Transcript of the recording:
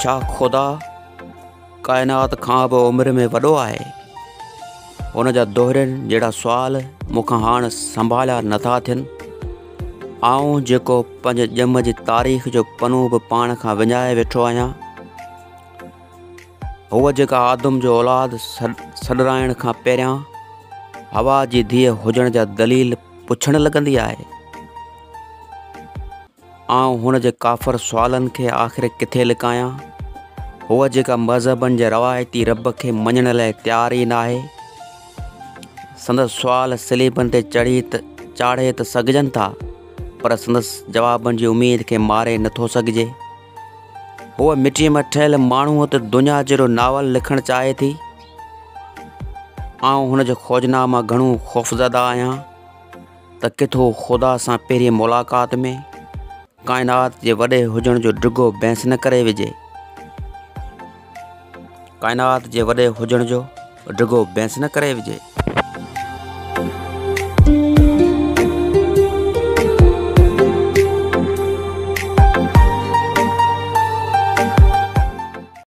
छा ख़ुदा काइनात खां बि उमिरि में वॾो आहे? हुन जा दोहरनि जहिड़ा सुवाल मूंखां हाणे संभालिया नथा थियनि। आऊं जेको पंहिंजे ॼम जी तारीख़ जो पनो बि पाण खां विञाए वेठो आहियां, हूअ जेका आदम जो औलाद सॾराइण खां पहिरियां हवा जी धीअ हुजण जा दलील पुछण लॻंदी आहे। आऊं हुन जे काफ़र सुवालनि खे आख़िर किथे लिकायां? हूअ जेका मज़हबनि जे रवायती रब खे मञण लाइ तयारु ई न आहे। संदसि सुवाल सलीबनि ते चाढ़े त सघजनि था, पर संदसि जवाबनि जी उमेद खे मारे नथो सघिजे। हूअ मिटीअ में ठहियल माण्हूअ ते दुनिया जहिड़ो नावल लिखणु चाहे थी। आऊं हुन जे खोजनामा घणो ख़ौफ़ज़दा आहियां त किथो ख़ुदा सां पहिरीं मुलाक़ात में काइनात जे वॾे हुजण जो डिघो बहस न करे विझे। काइनात जे वॾे हुजण जो डिघो बहस न करे विझे।